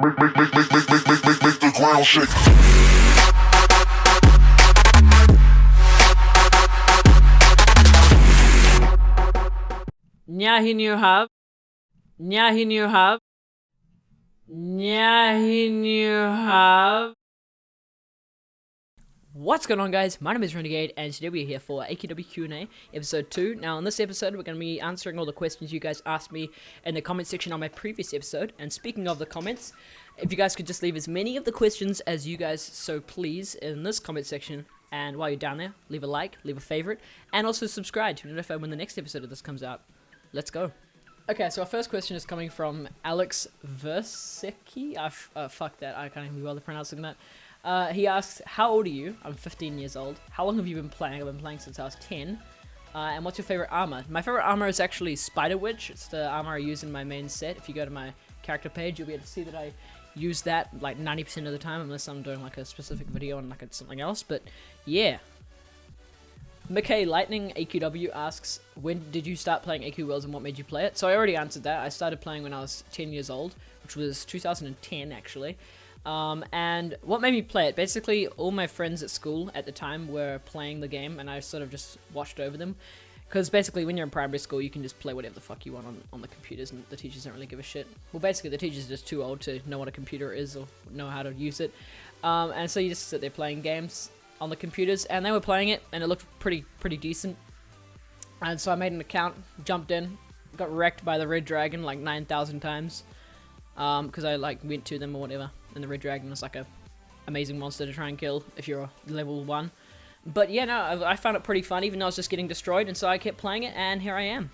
Make the ground shake. Nyahinuhab. Nyahinuhab. Nyahinuhab. What's going on, guys? My name is Renegade, and today we're here for AQW Q&A episode 2. Now, in this episode, we're going to be answering all the questions you guys asked me in the comment section on my previous episode. And speaking of the comments, if you guys could just leave as many of the questions as you guys so please in this comment section. And while you're down there, leave a like, leave a favorite, and also subscribe to notify when the next episode of this comes out. Let's go. Okay, so our first question is coming from Alex Versicki. Fuck that, I can't even be bothered pronouncing that. He asks, how old are you? I'm 15 years old. How long have you been playing? I've been playing since I was 10. And what's your favorite armor? My favorite armor is actually Spider Witch. It's the armor I use in my main set. If you go to my character page, you'll be able to see that I use that like 90% of the time, unless I'm doing like a specific video on like something else. But yeah. McKay Lightning AQW asks, when did you start playing AQ Worlds and what made you play it? So I already answered that. I started playing when I was 10 years old, which was 2010 actually. And what made me play it? Basically, all my friends at school at the time were playing the game, and I sort of just watched over them. Because basically, when you're in primary school, you can just play whatever the fuck you want on the computers, and the teachers don't really give a shit. Well, basically, the teachers are just too old to know what a computer is or know how to use it. And so you just sit there playing games on the computers, and they were playing it, and it looked pretty decent. And so I made an account, jumped in, got wrecked by the Red Dragon like 9,000 times. Because I like went to them or whatever, and the Red Dragon was like a amazing monster to try and kill if you're level 1. But yeah, no, I found it pretty fun, even though I was just getting destroyed, and so I kept playing it, and here I am.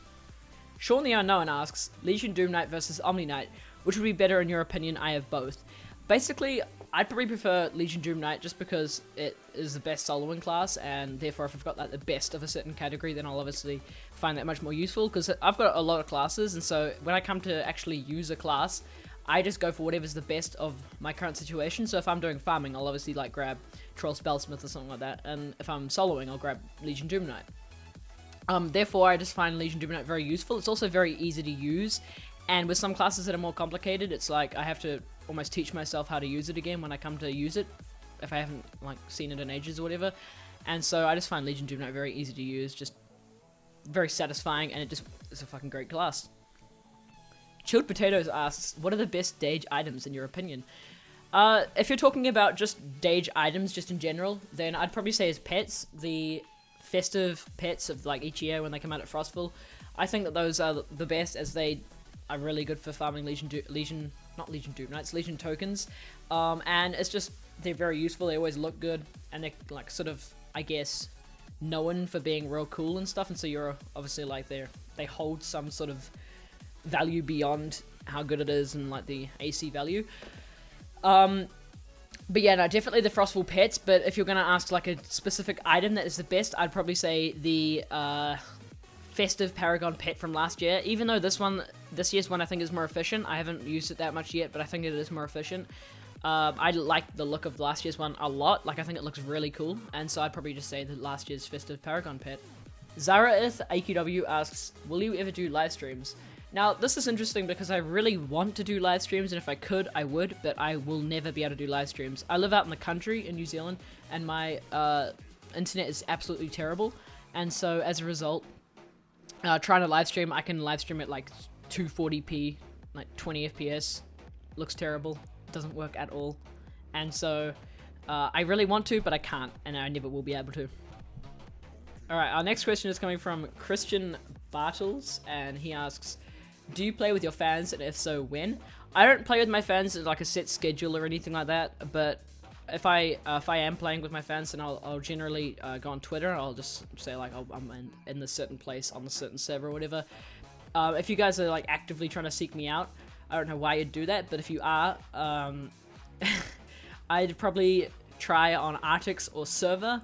Sean the Unknown asks, Legion Doom Knight versus Omni Knight, which would be better in your opinion? I have both. Basically, I'd probably prefer Legion Doom Knight just because it is the best soloing class, and therefore if I've got like the best of a certain category, then I'll obviously find that much more useful, because I've got a lot of classes, and so when I come to actually use a class, I just go for whatever's the best of my current situation. So if I'm doing farming, I'll obviously like grab Troll Spellsmith or something like that, and if I'm soloing, I'll grab Legion Doom Knight. Therefore, I just find Legion Doom Knight very useful. It's also very easy to use, and with some classes that are more complicated, it's like I have to almost teach myself how to use it again when I come to use it, if I haven't like seen it in ages or whatever. And so I just find Legion Doom Knight very easy to use, just very satisfying, and it's a fucking great class. Chilled Potatoes asks, what are the best DAGE items in your opinion? If you're talking about just DAGE items just in general, then I'd probably say as pets, the festive pets of like each year when they come out at Frostville, I think that those are the best, as they are really good for farming Legion Doom Knights, Legion tokens. And it's just, they're very useful, they always look good, and they're like sort of, I guess, known for being real cool and stuff, and so you're obviously like they hold some sort of value beyond how good it is and like the AC value. But yeah, no, definitely the Frostful pets. But if you're gonna ask like a specific item that is the best, I'd probably say the festive Paragon pet from last year. Even though this year's one I think is more efficient. I haven't used it that much yet, but I think it is more efficient. I like the look of last year's one a lot. Like, I think it looks really cool, and so I'd probably just say that last year's festive Paragon pet. Zaraith AQW asks, will you ever do live streams? Now, this is interesting because I really want to do live streams, and if I could, I would, but I will never be able to do live streams. I live out in the country in New Zealand, and my internet is absolutely terrible, and so as a result, trying to live stream, I can live stream at like 240p, like 20 FPS. Looks terrible, doesn't work at all, and so I really want to, but I can't, and I never will be able to. Alright, our next question is coming from Christian Bartels, and he asks, do you play with your fans, and if so, when? I don't play with my fans in like a set schedule or anything like that, but if I am playing with my fans, then I'll generally go on Twitter. I'll just say like I'm in this certain place on the certain server or whatever. If you guys are like actively trying to seek me out, I don't know why you'd do that, but if you are, I'd probably try on Artix or server.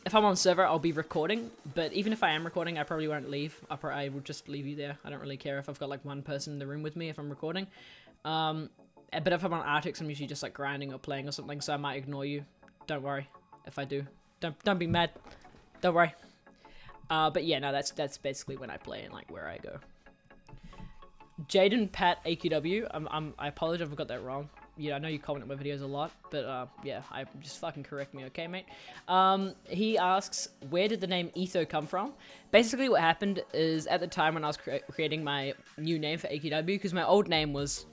If I'm on server, I'll be recording, but even if I am recording, I probably won't leave. I will just leave you there. I don't really care if I've got like one person in the room with me if I'm recording. But if I'm on Artix, I'm usually just like grinding or playing or something, so I might ignore you. Don't worry if I do. Don't be mad. Don't worry. But yeah, no, that's basically when I play and like where I go. Jaden Pat AQW. I apologize if I got that wrong. I know you comment on my videos a lot, but yeah, just fucking correct me, okay, mate? He asks, where did the name Etho come from? Basically, what happened is at the time when I was creating my new name for AQW, because my old name was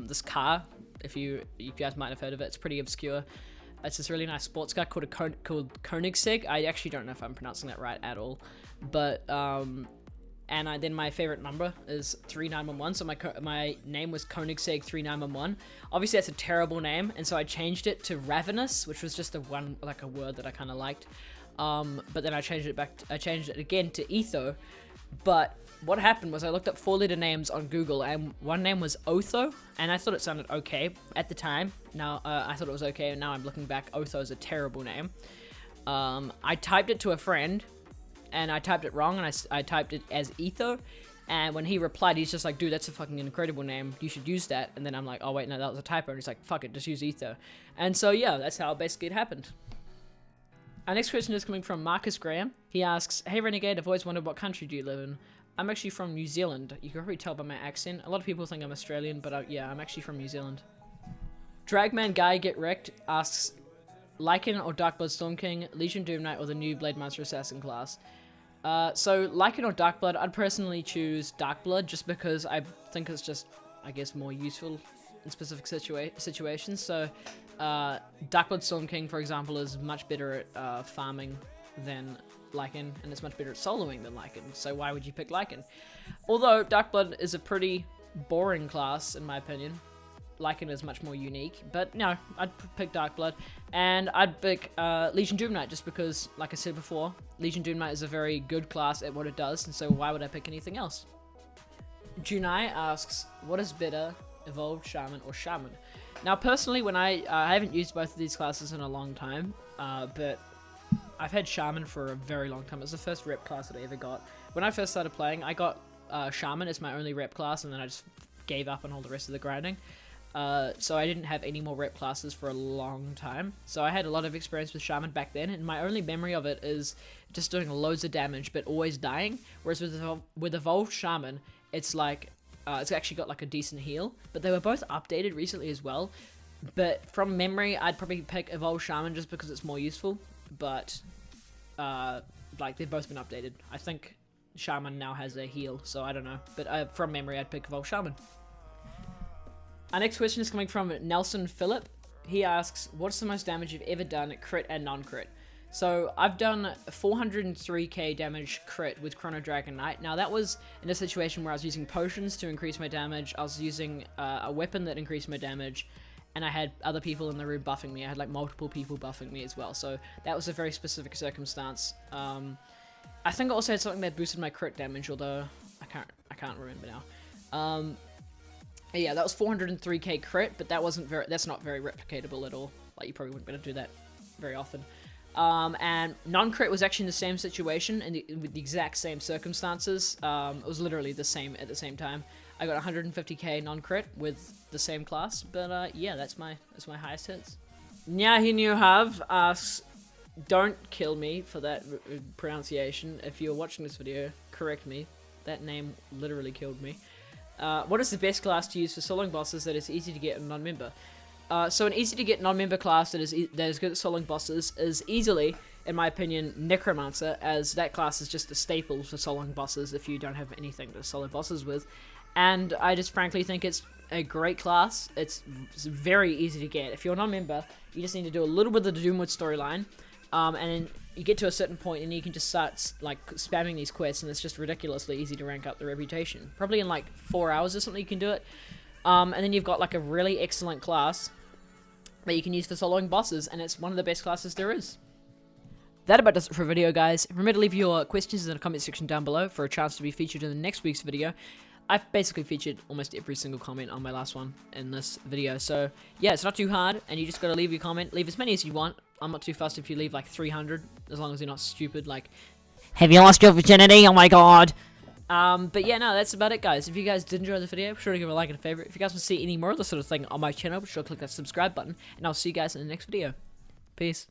this car. If you guys might have heard of it, it's pretty obscure. It's this really nice sports car called Koenigsegg. I actually don't know if I'm pronouncing that right at all, but then my favorite number is 3911, so my name was Koenigsegg 3911. Obviously, that's a terrible name, and so I changed it to Ravenous, which was just a word that I kind of liked. But then I changed it again to Etho. But what happened was I looked up 4-letter names on Google, and one name was Otho, and I thought it sounded okay at the time. Now I thought it was okay, and now I'm looking back, Otho is a terrible name. I typed it to a friend, and I typed it wrong, and I typed it as Etho, and when he replied, he's just like, dude, that's a fucking incredible name, you should use that. And then I'm like, oh wait, no, that was a typo, and he's like, fuck it, just use Etho. And so yeah, that's how basically it happened. Our next question is coming from Marcus Graham. He asks, hey Renegade, I've always wondered what country do you live in? I'm actually from New Zealand. You can probably tell by my accent. A lot of people think I'm Australian, but yeah, I'm actually from New Zealand. Dragman Guy Get Wrecked asks, Lycan or Darkblood Storm King, Legion Doom Knight, or the new Blade Master Assassin class? So Lycan or Darkblood, I'd personally choose Darkblood just because I think it's just, I guess, more useful in specific situations. So Darkblood Storm King, for example, is much better at farming than Lycan, and it's much better at soloing than Lycan, so why would you pick Lycan? Although Darkblood is a pretty boring class, in my opinion. Lycan is much more unique, but no, I'd pick Darkblood, and I'd pick Legion Doom Knight, just because, like I said before, Legion Doom Knight is a very good class at what it does, and so why would I pick anything else? Junai asks, what is better, Evolved Shaman or Shaman? Now, personally, when I haven't used both of these classes in a long time, but I've had Shaman for a very long time. It was the first rep class that I ever got. When I first started playing, I got Shaman as my only rep class, and then I just gave up on all the rest of the grinding. So I didn't have any more rep classes for a long time. So I had a lot of experience with Shaman back then, and my only memory of it is just doing loads of damage, but always dying. Whereas with Evolved Shaman, it's like, it's actually got like a decent heal, but they were both updated recently as well. But from memory, I'd probably pick Evolved Shaman just because it's more useful. But like, they've both been updated. I think Shaman now has a heal, so I don't know. But from memory, I'd pick Evolved Shaman. Our next question is coming from Nelson Phillip. He asks, what's the most damage you've ever done at crit and non-crit? So I've done 403k damage crit with Chrono Dragon Knight. Now that was in a situation where I was using potions to increase my damage. I was using a weapon that increased my damage, and I had other people in the room buffing me. I had like multiple people buffing me as well. So that was a very specific circumstance. I think I also had something that boosted my crit damage, although I can't remember now. Yeah, that was 403k crit, but that's not very replicatable at all. Like, you probably wouldn't be able to do that very often. And non-crit was actually in the same situation and with the exact same circumstances. It was literally the same at the same time. I got 150k non-crit with the same class, but yeah, that's my highest hits. Nyahinuhav asks, don't kill me for that pronunciation. If you're watching this video, correct me. That name literally killed me. What is the best class to use for soloing bosses that is easy to get in non-member? So an easy to get non-member class that is good at soloing bosses is easily, in my opinion, Necromancer, as that class is just a staple for soloing bosses if you don't have anything to solo bosses with. And I just frankly think it's a great class. It's very easy to get. If you're a non-member, you just need to do a little bit of the Doomwood storyline, and then you get to a certain point and you can just start like spamming these quests, and it's just ridiculously easy to rank up the reputation. Probably in like 4 hours or something you can do it. And then you've got like a really excellent class that you can use for soloing bosses, and it's one of the best classes there is. That about does it for a video, guys. Remember to leave your questions in the comment section down below for a chance to be featured in the next week's video. I've basically featured almost every single comment on my last one in this video, so yeah, it's not too hard, and you just gotta leave your comment. Leave as many as you want. I'm not too fussed if you leave like 300, as long as you're not stupid, like, have you lost your virginity? Oh my god! But yeah, no, that's about it, guys. If you guys did enjoy the video, be sure to give it a like and a favorite. If you guys want to see any more of this sort of thing on my channel, be sure to click that subscribe button, and I'll see you guys in the next video. Peace.